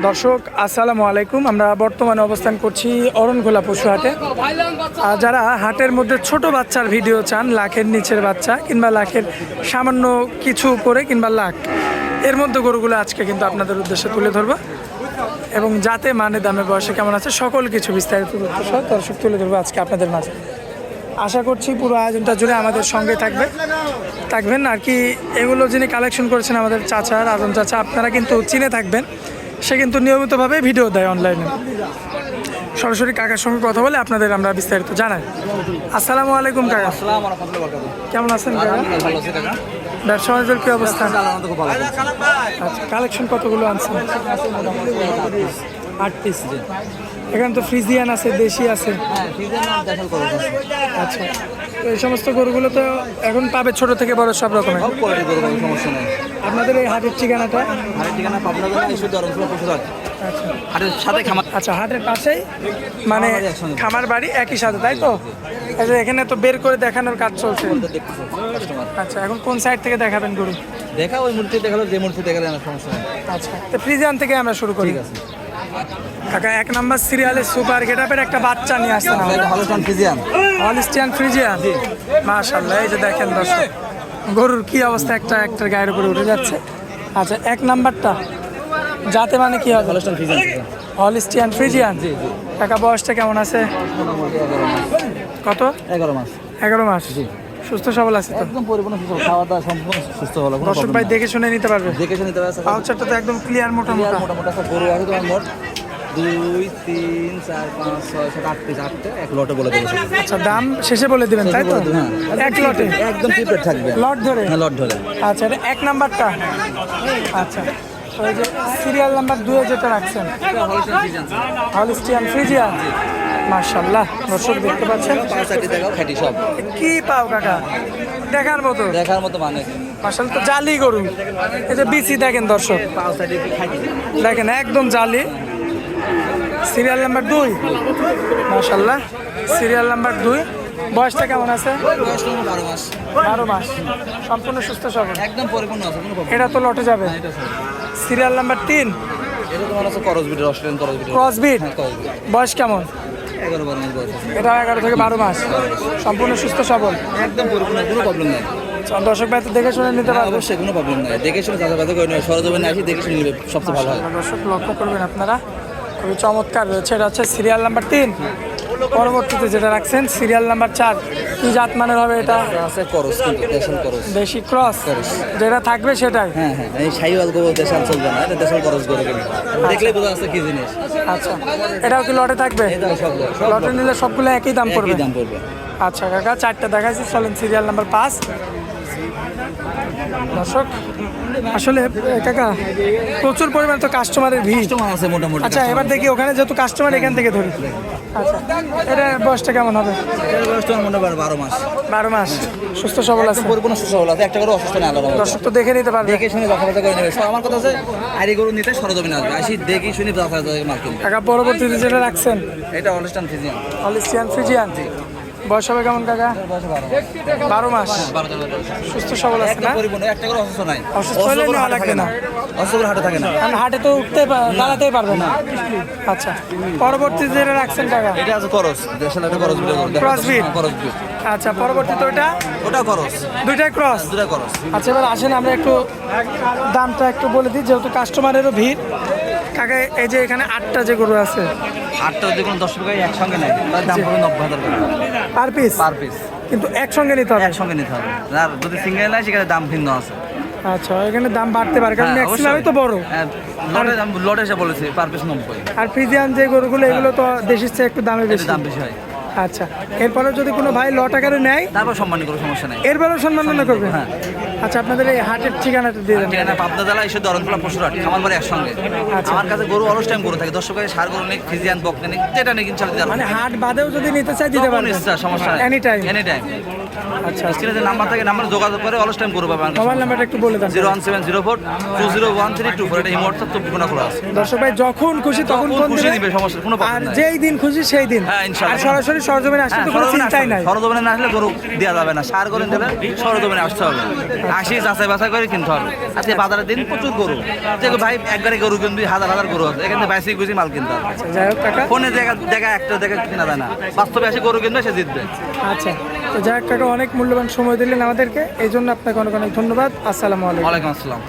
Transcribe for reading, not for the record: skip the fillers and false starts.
দর্শক আসসালামু আলাইকুম। আমরা বর্তমানে অবস্থান করছি অরণখোলা পশু হাটে। আর যারা হাটের মধ্যে ছোট বাচ্চার ভিডিও চান, লাখের নিচের বাচ্চা কিংবা লাখের সামান্য কিছু উপরে কিংবা লাখ এর মধ্যে গরুগুলো আজকে কিন্তু আপনাদের উদ্দেশ্যে তুলে ধরবো এবং যাতে মানে দামে বয়সে কেমন আছে সকল কিছু বিস্তারিত দর্শক তুলে ধরবো আজকে আপনাদের মাঝে। আশা করছি পুরো আয়োজনটা জুড়ে আমাদের সঙ্গে থাকবেন আর কি। এগুলো যিনি কালেকশন করেছেন আমাদের চাচা, রাজন চাচা, আপনারা কিন্তু চিনে থাকবেন। সে কিন্তু নিয়মিতভাবে ভিডিও দেয় অনলাইনে। সরাসরি কাকার সঙ্গে কথা বলে আপনাদের আমরা বিস্তারিত জানাই। আসসালামু আলাইকুম কাকা। কেমন আছেন কাকা? ব্যবসা বাণিজ্যের কি অবস্থা? আচ্ছা, কালেকশন কতগুলো আনছেন? 8 পিস। এখানে তো ফ্রিজিয়ান আছে, দেশি আছে। আচ্ছা, তো এই সমস্ত গরুগুলো তো এখন পাবে ছোট থেকে বড় সব রকমের। আপনাদের এই হাটের ঠিকানাটা? আচ্ছা, হাটের পাশেই মানে খামার বাড়ি একই সাথে, তাই তো? এখানে তো বের করে দেখানোর কাজ চলছে। আচ্ছা, এখন কোন সাইড থেকে দেখাবেন গরু? দেখা ওই মূর্তি দেখালো, যে মূর্তি দেখালে না সমস্যা নেই। আচ্ছা, তো ফ্রিজিয়ান থেকে আমরা শুরু করি। কাকা, 1 নম্বর সিরিয়ালে সুপার গেটআপের একটা বাচ্চা নিয়ে আসছেন। হলিস্টিয়ান ফ্রিজিয়ান, মাশাআল্লাহ। এই যে দেখেন দর্শক, গরুর কি অবস্থা, একটা গায়ের উপরে উঠে যাচ্ছে। আচ্ছা, 1 নাম্বারটা যাতে মানে কি হবে? Holstein Friesian. কাকা, বয়সটা কেমন আছে? কত? 11 মাস। সুস্থ সবল আছে তো? একদম পরিপূর্ণ সুস্থ, খাওয়া দাওয়া সম্পূর্ণ সুস্থ হলো। দর্শক ভাই দেখে শুনে নিতে পারবে? দেখে শুনে নিতে পারবে। পাউচারটা তো একদম ক্লিয়ার, মোটা একটা গরু আছে তোমার। মোট 2, 3, 4, 5, 6, 7, 8 পিস, 8টা এক লটে বলে দেবো। আচ্ছা, দাম শেষে বলে দিবেন, তাই তো? এক লটে একদম প্রিপেড থাকবে, লট ধরে? হ্যাঁ, লট ধরে। আচ্ছা, এটা 1 নাম্বারটা। আচ্ছা, ওই যে সিরিয়াল নাম্বার 2 এ যেটা রাখছেন, হলিস্টিয়ান ফ্রিজিয়ান। মাশাআল্লাহ, দর্শক দেখতে পাচ্ছেন পাঁচটি দেখাও, খাঁটি সব। কি পাও কাকা, দেখার মতো মানে মাশাআল্লাহ। তো জালি গরু, এই যে বিসি দেখেন দর্শক, দেখেন একদম জালি। সিরিয়াল নাম্বার 2, মাশাআল্লাহ, সিরিয়াল নাম্বার 2। বয়সটা কেমন আছে? 12 মাস। সম্পূর্ণ সুস্থ সবল, একদম পরিপূর্ণ আছে। এটা তো লটে যাবে। সিরিয়াল নাম্বার 3, এটা তোমার আছে ক্রসবিট, অস্ট্রেলিয়ান ক্রসবিট। ক্রসবিট। বয়স কেমন? 11-12 মাস বয়স। এটা 11 থেকে 12 মাস, সম্পূর্ণ সুস্থ সবল, একদম পরিপূর্ণ, কোনো প্রবলেম নাই। দর্শক ভাই তো দেখে শুনে নিতে পারবে? অবশ্যই, কোনো প্রবলেম নাই। দেখে শুনে যাচাই করে নেবে, সরজমিনে আসি দেখে শুনে নেবে, সবচেয়ে ভালো হয়। দর্শক লক্ষ্য করবেন আপনারা, খুবই চমৎকার রয়েছে। এটা হচ্ছে সিরিয়াল নাম্বার 3। পরবর্তীতে যেটা রাখছেন সিরিয়াল নাম্বার 4, কি জাত মানের হবে এটা? আছে করস, কিন্তু দেশাল করস, দেশি ক্রস। যেটা থাকবে সেটাই। হ্যাঁ, এই শাহিওয়াল গোবর দেশাল চলবে না, এটা দেশাল করস করে গেলে দেখলে বোঝা যাচ্ছে কি জিনিস। আচ্ছা, এটাও কি লটে থাকবে? লটে নিলে সবগুলো একই দাম পড়বে? আচ্ছা কাকা, 4টা দেখাচ্ছি, চলেন সিরিয়াল নাম্বার 5। দর্শক আসলে কাকা প্রচুর পরিমাণ তো কাস্টমারের ভিড় আছে মোটামুটি। আচ্ছা, এবার দেখি ওখানে যেহেতু কাস্টমার, এখান থেকে ধরি। আচ্ছা, এটা বয়সটা কেমন হবে? এর বয়স তো মনে হয় 12 মাস। 12 মাস, সুস্থ সবল আছে, পরিপূর্ণ সুস্থ সবল আছে, একটা করে অসুস্থ না আলাদা। দর্শক তো দেখে নিতে পারবে, দেখে শুনে যাচাই করে নেবে। আমার কথা আছে, আইরি গরু নিতে সরজমিনে আসবে, আসি দেখি শুনে যাচাই মাল কিনবে। কাকা, পরবর্তীতে যেটা রাখছেন এটা হলিস্টিয়ান ফ্রিজিয়ান। Holstein Friesian. বয়স হবে কেমন কাকা? 12 মাস, সুস্থ সবল আছে না? পরিপূর্ণ, একটা করে অসুস্থ নাই। অসুস্থ হলে নেওয়া লাগবে না, অসুস্থ হাটে থাকে না, কারণ হাটে তো উঠতে দাঁড়াতেই পারবে না। আচ্ছা, পরবর্তীতে যেটা রাখছেন কাকা? এটা আছে করস, দেশাল একটা করস বিট। ক্রসবিট। ক্রসবিট। আচ্ছা, পরবর্তীতে ওটা করস, দুইটাই ক্রস। দুটা করস। আচ্ছা, এবার আসেন আমরা একটু দামটা একটু বলে দিই, যেহেতু কাস্টমারেরও ভিড়। কাকা, এই যে এখানে 8টা যে গরু আছে, 8টা যদি কোনো 10 টাকায় একসঙ্গে নেয় তার দাম পড়বে 90,000 টাকা পার পিস। কিন্তু একসঙ্গে নিতে হবে? একসঙ্গে নিতে হবে, আর যদি সিঙ্গেল নেয় সেখানে দাম ভিন্ন আছে। আচ্ছা, এখানে দাম বাড়তে পারে, কারণ ম্যাক্সিমামই তো বড়। লটে এসে বলেছে পার পিস 90। আর ফ্রিজিয়ান যে গরুগুলো, এগুলো তো দেশির চেয়ে একটু দামে বেশি। দাম বেশি হয়। আচ্ছা, এরপরে যদি কোনো ভাই লট আকারে নেয় তারপর সম্মান করে, সমস্যা নাই, এরপরেও সম্মাননা করবে। হ্যাঁ। আচ্ছা, আপনাদের এই হাটের ঠিকানাটা দিয়ে দেন। ঠিকানা পাবনা জেলা, এসে অরণখোলা পশুরহাট, খামার বাড়ি একসঙ্গে। আমার কাছে গরু অলস টাইম গরু থাকে, 10 টাকায় সার গরু নেই, ফ্রিজিয়ান বকনা নেই, যেটা নেই কিনতে চাইলে মানে হাট বাদেও যদি নিতে চাই দিতে পারবেন, সমস্যা নাই, এনি টাইম। আচ্ছা, স্ক্রিনে যে নাম্বার থাকে, নাম্বারে যোগাযোগ করে অলস টাইম গরু পাবেন। মোবাইল নাম্বারটা একটু বলে দেন। 01704201324, এটা এই হোয়াটসঅ্যাপ তো বিপনা খোলা আছে। দর্শক ভাই যখন খুশি তখন ফোন খুশি দিবে, নিবে, সমস্যা কোনো আর প্রবলেম নাই। যেই দিন খুশি সেই দিন। হ্যাঁ, ইনশাআল্লাহ। আর সরাসরি সরজমিনে আসলে তো কোনো চিন্তাই নাই। সরজমিনে না আসলে গরু দেওয়া যাবে না, সার করে দিলে সরজমিনে আসতে হবে। আসি যাচাই বাছাই করে কিনতে হবে। আজকে বাজারের দিন প্রচুর গরু, যে ভাই একবারে গরু কিনবি, হাজার হাজার গরু আছে, এখানে বাইসি গুছি মাল কিনতে হবে। যাই হোক কাকা, ফোনে দেখা একটা দেখা কিনা যায় না, বাস্তবে আসে গরু কিনবে, সে জিতবে। আচ্ছা তো যাই হোক কাকা, অনেক মূল্যবান সময় দিলেন আমাদেরকে, এই জন্য আপনাকে অনেক অনেক ধন্যবাদ। আসসালামু আলাইকুম। ওয়ালাইকুম আসসালাম।